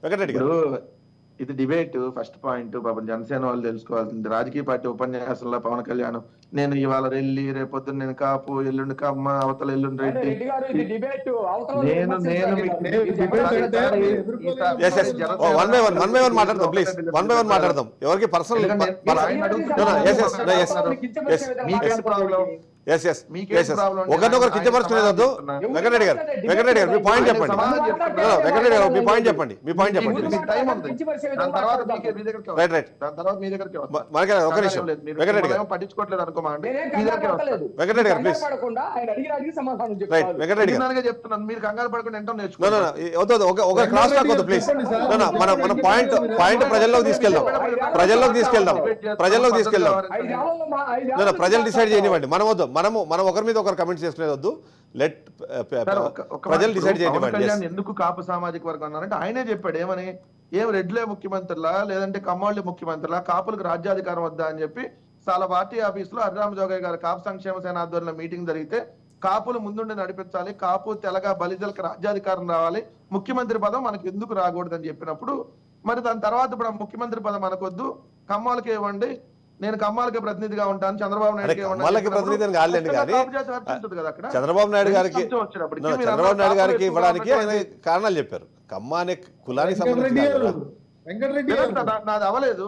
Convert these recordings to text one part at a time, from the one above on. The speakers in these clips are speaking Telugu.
వెంకటరెడ్డి గారు. ఇప్పుడు ఇది డిబేట్ ఫస్ట్ పాయింట్. పాపం జనసేన వాళ్ళు తెలుసుకోవాల్సింది, రాజకీయ పార్టీ ఉపన్యాసంలో పవన్ కళ్యాణ్ నేను ఇవాళ రెల్లి, రేపొద్దున నేను కాపు, ఎల్లుండి కమ్మ, అవతల ఎల్లుండి రెడ్డి. రెడ్డి గారు ఇది డిబేట్ నేను వన్ బై వన్ మాట్లాడదాం ప్లీజ్, వన్ బై వన్ మాట్లాడదాం. ఎవరికి పర్సనల్ ఒకరినొకరు కించపరుచుకునేది. వెంకటరెడ్డి గారు, వెంకటరెడ్డి గారు మీ పాయింట్ చెప్పండి. వెంకటరెడ్డి గారు మీ పాయింట్ చెప్పండి, మీ పాయింట్ చెప్పండి. రైట్ రైట్ ఒక నిమిషం వెంకటరెడ్డి గారు, పట్టించుకోవట్లేదు అనుకోమండి. వెంకటరెడ్డి గారు ప్లీజ్. రైట్ వెంకటరెడ్డి గారు చెప్తున్నాను, మీరు కంగారు పడకుండా ఏంటో నేర్చుకోండి. ఒక క్రాస్ టాక్ వద్దు ప్లీజ్. మన పాయింట్ ప్రజల్లోకి తీసుకెళ్దాం, ప్రజల్లోకి తీసుకెళ్దాం. ప్రజలు డిసైడ్ చేయనివ్వండి, మనం వద్దు, మనం ఒకరి మీద ఒకరు కమెంట్స్ చేసుకునేది వద్దు. లెట్ ప్రజలు డిసైడ్ చేయనివ్వండి. ఎందుకు కాపు సామాజిక వర్గం అన్నారంటే ఆయనే చెప్పాడు, ఏమని, ఏం రెడ్లే ముఖ్యమంత్రులా లేదంటే కమ్మోళ్ళే ముఖ్యమంత్రులా, కాపులకు రాజ్యాధికారం వద్దా అని చెప్పి చాలా పార్టీ ఆఫీసులో హరిరామ జోగయ్య గారు కాపు సంక్షేమ సేన ఆధ్వర్యంలో మీటింగ్ జరిగితే కాపులు ముందుండి నడిపించాలి, కాపు తెలగ బలిజలకు రాజ్యాధికారం రావాలి, ముఖ్యమంత్రి పదం మనకు ఎందుకు రాకూడదని చెప్పినప్పుడు మరి దాని తర్వాత ఇప్పుడు ముఖ్యమంత్రి పదం మనకొద్దు, కమ్మాలకే ఇవ్వండి, నేను కమ్మాలకి ప్రతినిధిగా ఉంటాను, చంద్రబాబు నాయుడు చంద్రబాబు నాయుడు గారికి ఇవ్వడానికి ఆయన కారణాలు చెప్పారు. కమ్మ అనే కులానికి సంబంధించి నాది అవ్వలేదు.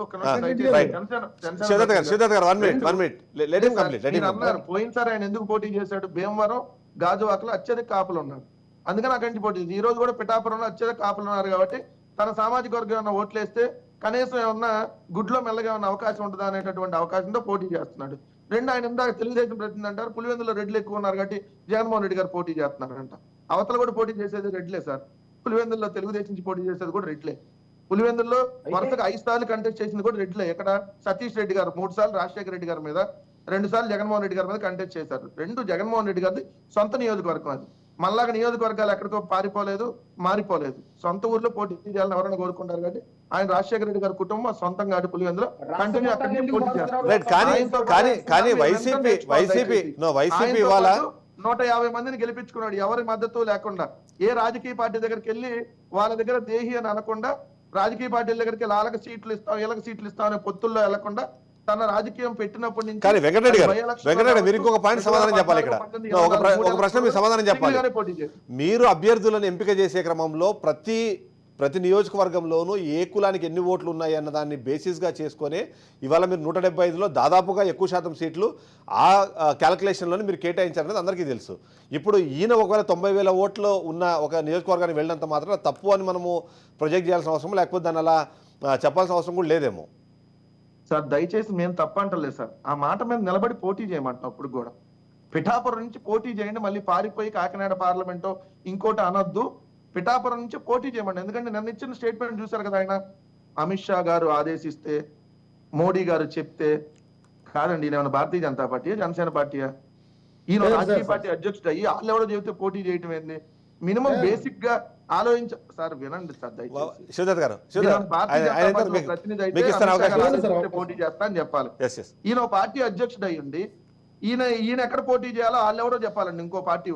పోయినసారి ఆయన ఎందుకు పోటీ చేశాడు, భీమవరం గాజువాకలో అత్యధిక కాపులు ఉన్నారు, అందుకని అక్కడి నుంచి పోటీ. ఈ రోజు కూడా పిఠాపురంలో అత్యధిక కాపులు ఉన్నారు కాబట్టి తన సామాజిక వర్గం ఏమన్నా ఓట్లేస్తే కనీసం ఏమన్నా గుడ్లో మెల్లగా ఉన్న అవకాశం ఉంటుందా అనేటటువంటి అవకాశంతో పోటీ చేస్తున్నాడు. రెండు, ఆయన ఇందాక తెలుగుదేశం ప్రతినిధి అంటారు పులివెందులో రెడ్లు ఎక్కువ ఉన్నారు కాబట్టి జగన్మోహన్ రెడ్డి గారు పోటీ చేస్తున్నారంట. అవతల కూడా పోటీ చేసేది రెడ్లే సార్, పులివెందుల్లో తెలుగుదేశం నుంచి పోటీ చేసేది కూడా రెడ్లే. పులివెందుల్లో వరుసగా 5 సార్లు కంటెస్ట్ చేసింది కూడా రెడ్లే. ఇక్కడ సతీష్ రెడ్డి గారు 3 సార్లు రాజశేఖర రెడ్డి గారి మీద, 2 సార్లు జగన్మోహన్ రెడ్డి గారి మీద కంటెస్ట్ చేశారు. 2 జగన్మోహన్ రెడ్డి గారిది సొంత నియోజకవర్గం. అది మళ్ళాగా నియోజకవర్గాలు ఎక్కడికో పారిపోలేదు, మారిపోలేదు, సొంత ఊర్లో పోటీ చేయాలని ఎవరైనా కోరుకుంటారు కాబట్టి ఆయన రాజశేఖర రెడ్డి గారి కుటుంబం సొంతంగా అటు పులివెందులో కంటిన్యూ అక్కడి నుంచి పోటీ చేస్తారు. 150 మందిని గెలిపించుకున్నాడు ఎవరి మద్దతు లేకుండా. ఏ రాజకీయ పార్టీ దగ్గరికి వెళ్ళి వాళ్ళ దగ్గర దేహి అని అనకుండా, రాజకీయ పార్టీల దగ్గరికి వాళ్ళకి సీట్లు ఇస్తాం వీళ్ళకి సీట్లు ఇస్తాం అనే పొత్తుల్లో వెళ్లకుండా తన రాజకీయం పెట్టినప్పటి నుంచి. కానీ వెంకటరెడ్డి గారు మీరు ఇంకొక పాయింట్ సమాధానం చెప్పాలి. ఇక్కడ ఒక ప్రశ్న మీరు సమాధానం చెప్పాలి. మీరు అభ్యర్థులను ఎంపిక చేసే క్రమంలో ప్రతి నియోజకవర్గంలోనూ ఏ కులానికి ఎన్ని ఓట్లు ఉన్నాయి అన్న దాన్ని బేసిస్గా చేసుకొని ఇవాళ మీరు 175లో దాదాపుగా ఎక్కువ శాతం సీట్లు ఆ క్యాల్కులేషన్లోనే మీరు కేటాయించారనేది అందరికీ తెలుసు. ఇప్పుడు ఈయన ఒకవేళ 90,000 ఓట్లు ఉన్న ఒక నియోజకవర్గానికి వెళ్ళినంత మాత్రం తప్పు అని మనము ప్రొజెక్ట్ చేయాల్సిన అవసరం, లేకపోతే దాన్ని అలా చెప్పాల్సిన అవసరం కూడా లేదేమో సార్. దయచేసి మేము తప్పంటలేదు సార్, ఆ మాట మీద నిలబడి పోటీ చేయమంటాం. అప్పుడు కూడా పిఠాపురం నుంచి పోటీ చేయండి, మళ్ళీ పారిపోయి కాకినాడ పార్లమెంటో ఇంకోటి అనొద్దు, పిఠాపురం నుంచి పోటీ చేయమండి. ఎందుకంటే నన్ను ఇచ్చిన స్టేట్మెంట్ చూశారు కదా, ఆయన అమిత్ షా గారు ఆదేశిస్తే, మోడీ గారు చెప్తే కాదండి, ఈయన భారతీయ జనతా పార్టీ జనసేన పార్టీయా, ఈయన రాజకీయ పార్టీ అధ్యక్షుడు అయ్యి వాళ్ళు ఎవరో చెబితే పోటీ చేయటం ఏంది? మినిమం బేసిక్ గా ఆలోచించ సార్, వినండి సార్ పోటీ చేస్తా అని చెప్పాలి. ఈయన పార్టీ అధ్యక్షుడు అయ్యండి, ఈయన ఎక్కడ పోటీ చేయాలో వాళ్ళు ఎవరో చెప్పాలండి. ఇంకో పార్టీ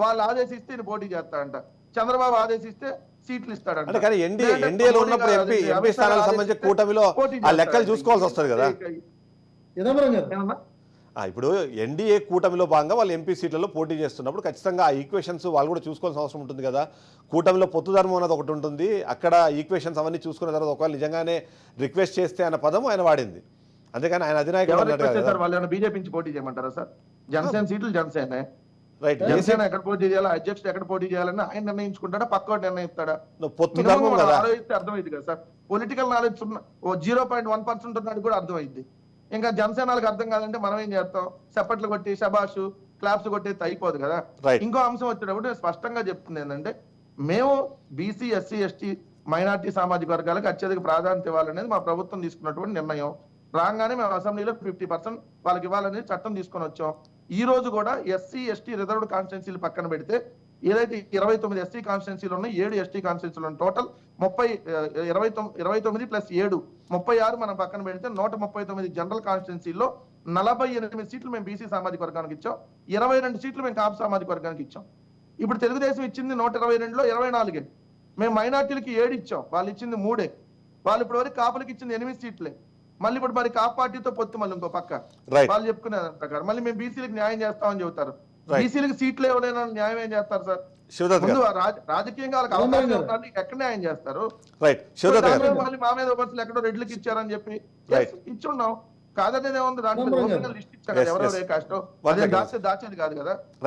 వాళ్ళు ఆదేశిస్తే ఈయన పోటీ చేస్తాడంట, చంద్రబాబు ఆదేశిస్తే సీట్లు ఇస్తాడంట. కానీ ఎన్డీఏలో ఉన్నప్పుడు ఎంపీ స్థానాలకు సంబంధించి కూటమిలో ఆ లెక్కలు చూసుకోవాల్సి వస్తుంది కదా. ఇప్పుడు ఎన్డీఏ కూటమిలో భాగంగా వాళ్ళు ఎంపీ సీట్లలో పోటీ చేస్తున్నప్పుడు ఖచ్చితంగా ఆ ఈక్వేషన్స్ వాళ్ళు కూడా చూసుకోవాల్సిన అవసరం ఉంటుంది కదా. కూటమిలో పొత్తు ధర్మం అనేది ఒకటి ఉంటుంది, అక్కడ ఈక్వేషన్స్ అవన్నీ చూసుకున్న తర్వాత ఒకవేళ నిజంగానే రిక్వెస్ట్ చేస్తే అన్న పదం ఆయన వాడింది. అంతేగాని ఆయన అధినాయకుడు బీజేపీ నుంచి పోటీ చేయమంటారా సార్? జనసేన సీట్లు జనసేన, రైట్, జనసేన ఎక్కడ పోటీ చేయాలి, అధ్యక్షుడు ఎక్కడ పోటీ చేయాలని ఆయన నిర్ణయించుకుంటాడా, పక్క నిర్ణయిస్తాడా? పొత్తు ధర్మం ఆలోచిస్తే అర్థమైంది కదా సార్. పొలిటికల్ నాలెడ్జ్ 0.1% ఉన్నాడు కూడా అర్థమైంది. ఇంకా జనసేనలకు అర్థం కాదంటే మనం ఏం చేస్తాం, చప్పట్లు కొట్టి శబాషు క్లాప్స్ కొట్టేది అయిపోదు కదా. ఇంకో అంశం వచ్చేటప్పుడు నేను స్పష్టంగా చెప్తుంది ఏంటంటే, మేము బీసీ ఎస్సీ ఎస్టీ మైనార్టీ సామాజిక వర్గాలకు అత్యధిక ప్రాధాన్యత ఇవ్వాలనేది మా ప్రభుత్వం తీసుకున్నటువంటి నిర్ణయం. రాగానే మేము అసెంబ్లీలో 50% వాళ్ళకి ఇవ్వాలనేది చట్టం తీసుకొని వచ్చాం. ఈ రోజు కూడా ఎస్సీ ఎస్టీ రిజర్వ్డ్ కాన్స్టిట్యున్సీలు పక్కన పెడితే ఏదైతే 29 ఎస్సీ కాన్స్టిట్యున్సీలు ఉన్నాయి, 7 ఎస్టీ కాన్స్టిట్యున్సీలు ఉన్నాయి, టోటల్ 29 ప్లస్ 7 36 మనం పక్కన పెడితే 139 జనరల్ కాన్స్టిట్యున్సీల్లో 48 సీట్లు మేము బీసీ సామాజిక వర్గానికి ఇచ్చాం, 22 సీట్లు మేము కాపు సామాజిక వర్గానికి ఇచ్చాం. ఇప్పుడు తెలుగుదేశం ఇచ్చింది 122లో 24. మేము మైనార్టీలకి 7 ఇచ్చాం, వాళ్ళు ఇచ్చింది 3. వాళ్ళు ఇప్పుడు వరకు కాపులకి ఇచ్చింది 8 సీట్లే. మళ్ళీ ఇప్పుడు మరి కాపు పార్టీతో పొత్తు మళ్ళీ ఇంకో పక్క రైట్ వాళ్ళు చెప్పుకునే ప్రకారం మళ్ళీ మేము బీసీలకు న్యాయం చేస్తామని చెబుతారు. Right. బీసీలకు సీట్లు ఇవ్వలేని న్యాయం ఏం చేస్తారు సార్? శివదత్ ముందు గారు రాజకీయంగా వాళ్ళకి అవకాశం ఉండాలి, ఎక్కడ న్యాయం చేస్తారు? రైట్ శివదత్ గారు మళ్ళీ మా మీద బస్సులు ఎక్కడో రెడ్లకి ఇచ్చారని చెప్పి Right. ఇచ్చున్నాం. కాదనేది ఏముంది దాంట్లో రామారావు గారు. లిస్ట్ ఇచ్చారు కదా, Yes, ఎవరెవరు yes. ఏ కాస్టో One second. దాచేది కాదు కదా. రైట్